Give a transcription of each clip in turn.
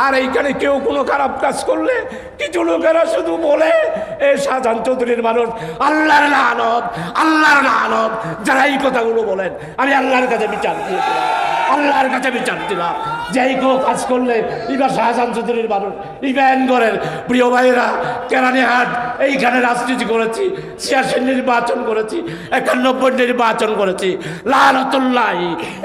আর এইখানে কেউ কোনো খারাপ কাজ করলে কিছু লোকেরা শুধু বলে এ শাহজাহান চৌধুরীর মানুষ আল্লাহর লানত, আল্লাহর লানত। যারা এই কথাগুলো বলেন আমি আল্লাহর কাছে বিচার দিয়েছিলাম, আল্লাহর কাছে বিচার দিলাম যে এই কেউ কাজ করলে এবার শাহজাহান চৌধুরীর মানুষ ইভেন করেন। প্রিয় ভাইয়েরা, কেরানীহাট এইখানে রাজনীতি করেছি, 86 নির্বাচন করেছি, 91 নির্বাচন করেছি। লানতুল্লাহ,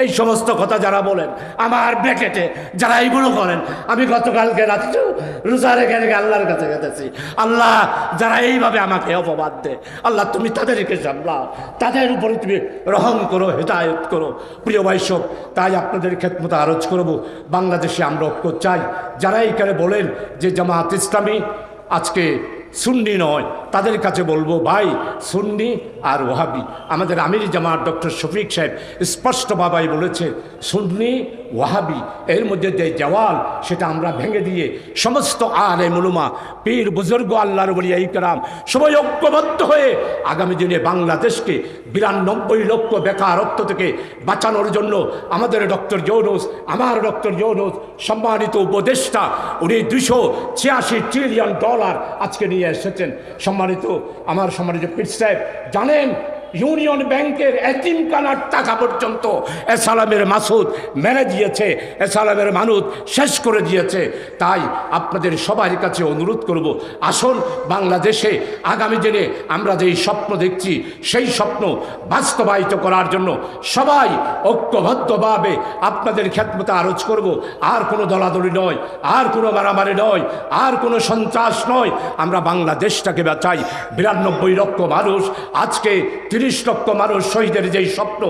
এই সমস্ত কথা যারা বলেন আমার ব্র্যাকেটে যারা এইগুলো করেন, আমি গতকালকে রাত্রে রোজা রেখে রেখে আল্লাহর কাছে গেতেছি, আল্লাহ যারা এইভাবে আমাকে অপবাদ দেয়, আল্লাহ তুমি তাদেরকে সামলাও, তাদের উপরে তুমি রহম করো, হেদায়েত করো। প্রিয় ভাইসব, তাই আপনাদের খেদমতে আরজ করব, বাংলাদেশে আমরা ঐক্য চাই। যারা এইখানে বলেন যে জামাত ইসলামী আজকে সুন্নি নয়, তাদের কাছে বলবো ভাই, সুন্নি আর ওয়াহাবি। আমাদের আমির জামাত ডক্টর শফিক সাহেব স্পষ্টভাবেই বলেছে সুন্নি ওয়াহাবি, এর মধ্যে যে জওয়াল সেটা আমরা ভেঙে দিয়ে সমস্ত আলেম উলামা, পীর বুজুর্গ, আল্লাহর ওলিয়া ইকরাম সবাই ঐক্যবদ্ধ হয়ে আগামী দিনে বাংলাদেশকে 92 লক্ষ বেকারত্ব থেকে বাঁচানোর জন্য আমাদের ডক্টর ইউনূস, আমার ডক্টর ইউনূস সম্মানিত উপদেষ্টা, উনি $286 ট্রিলিয়ন আজকে নিয়ে এসেছেন। সম্মানিত আমার সম্মানিত পীর সাহেব জানেন, ইউনিয়ন ব্যাংকের এতিমখানার টাকা পর্যন্ত এসালামের মাসুদ মেরে দিয়েছে, এসালামের মানুদ শেষ করে দিয়েছে। তাই আপনাদের সবার কাছে অনুরোধ করব, আসুন বাংলাদেশে আগামী দিনে আমরা যেই স্বপ্ন দেখছি সেই স্বপ্ন বাস্তবায়িত করার জন্য সবাই ঐক্যবদ্ধভাবে আপনাদের খেদমতে আরজ করব। আর কোনো দলাদলি নয়, আর কোনো মারামারি নয়, আর কোনো সন্ত্রাস নয়। আমরা বাংলাদেশটাকে বাঁচাই। 92 লক্ষ মানুষ, আজকে 30 লক্ষ মানুষ শহীদের যেই স্বপ্ন,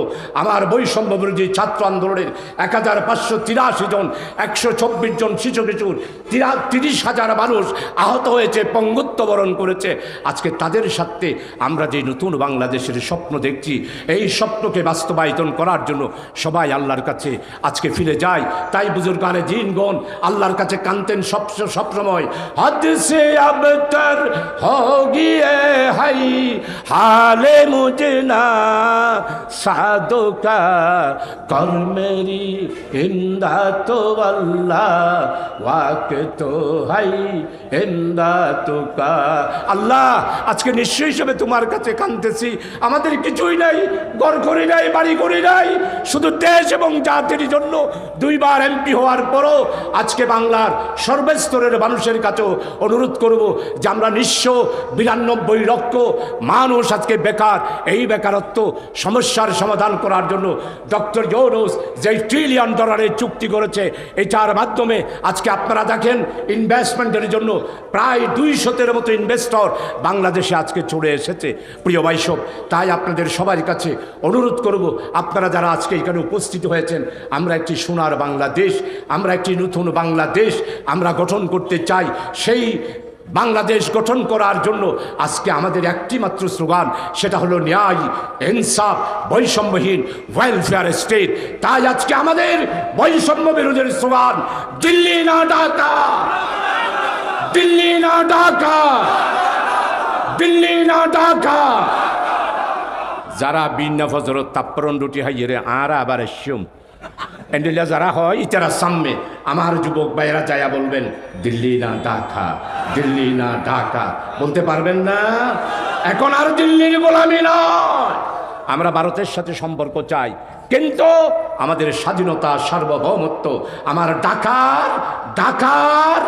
আমার বৈষম্য বিরোধী ছাত্র আন্দোলনের 1583 জন, 124 জন শিশু কিশোর, 30,000 মানুষ আহত হয়েছে, পঙ্গুত্ব বরণ করেছে। আজকে তাদের সাথে আমরা যে নতুন বাংলাদেশের স্বপ্ন দেখছি, এই স্বপ্নকে বাস্তবায়িত করার জন্য সবাই আল্লাহর কাছে আজকে ফিরে যায়। তাই বুজুর্গানে জিনগণ আল্লাহর কাছে কানতেন সবসময়, হদ সে আবতার হো গিয়ে হাই হালে মুঝে না সাদো কা কর মেরি ইন্দা তো আল্লাহ ওয়াকে তো হাই ইন্দা তো কা। আল্লাহ আজকে নিশ্চয় হিসেবে তোমার কাছে কাঁদতেছি। আমাদের কিছুই নাই, ঘর করি নাই, বাড়ি করি নাই, শুধু দেশ এবং জাতির জন্য 2 বার এমপি হওয়ার পরও আজকে বাংলার সর্বস্তরের মানুষের কাছেও অনুরোধ করব যে আমরা 92 লক্ষ মানুষ আজকে বেকার। এই বেকারত্ব সমস্যার সমাধান করার জন্য ডক্টর ইউনূস যে $1 ট্রিলিয়ন চুক্তি করেছে, এটার মাধ্যমে আজকে আপনারা দেখেন ইনভেস্টমেন্টের জন্য প্রায় 200-এর মতো ইনভেস্টর বাংলাদেশে আজকে চলে এসেছে। প্রিয় ভাইসব, তাই আপনাদের সবার কাছে অনুরোধ করব, আপনারা যারা আজকে এখানে উপস্থিত হয়েছেন, আমরা একটি সোনার বাংলাদেশ, আমরা একটি নতুন বাংলাদেশ আমরা গঠন করতে চাই। সেই বাংলাদেশ গঠন করার জন্য আজকে আমাদের একটি মাত্র স্লোগান, সেটা হলো ন্যায়, ইনসাফ, বৈষম্যহীন ওয়েলফেয়ার স্টেট। তাই আজকে আমাদের বৈষম্য বিরোধীর স্লোগান, দিল্লি না ঢাকা, দিল্লি না ঢাকা, দিল্লি না ঢাকা। যারা বিনা ফজরত তাপ্পরন রুটি হাইয়ে রে আর আবার এসম এন্ডেলিয়া যারা হয় ইতারা সামনে আমার যুবক ভাইয়েরা যায়া বলবেন দিল্লি না ঢাকা, দিল্লি না ঢাকা। বলতে পারবেন না? এখন আর দিল্লির গোলামি নয়, আমরা ভারতের সাথে সম্পর্ক চাই, কিন্তু আমাদের স্বাধীনতা, সার্বভৌমত্ব, আমার ঢাকার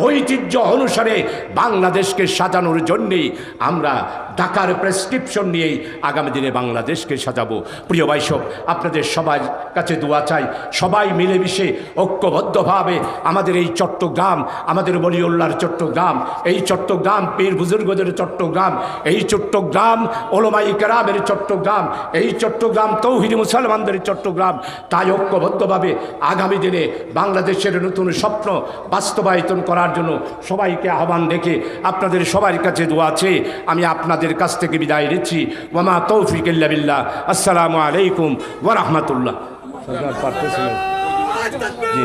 ঐতিহ্য অনুসারে বাংলাদেশকে সাজানোর জন্যেই আমরা ঢাকার প্রেসক্রিপশন নিয়েই আগামী দিনে বাংলাদেশকে সাজাবো। প্রিয় ভাইসব, আপনাদের সবার কাছে দোয়া চাই, সবাই মিলেমিশে ঐক্যবদ্ধভাবে আমাদের এই চট্টগ্রাম, আমাদের ওলিউল্লাহর চট্টগ্রাম, এই চট্টগ্রাম পীর বুজুর্গদের চট্টগ্রাম, এই চট্টগ্রাম ওলামায়ে কেরামের চট্টগ্রাম, এই চট্টগ্রাম তৌহিদি মুসলমানদের চট্টগ্রাম। তাই ঐক্যবদ্ধভাবে আগামী দিনে বাংলাদেশের নতুন স্বপ্ন বাস্তবায়িত করার জন্য সবাইকে আহ্বান রেখে আপনাদের সবার কাছে দোয়া আছে, আমি আপনাদের কাছ থেকে বিদায় নিচ্ছি। ওয়ামা তৌফিক ইল্লা বিল্লাহ। আসসালামু আলাইকুম ওয়া রাহমাতুল্লাহ। জি।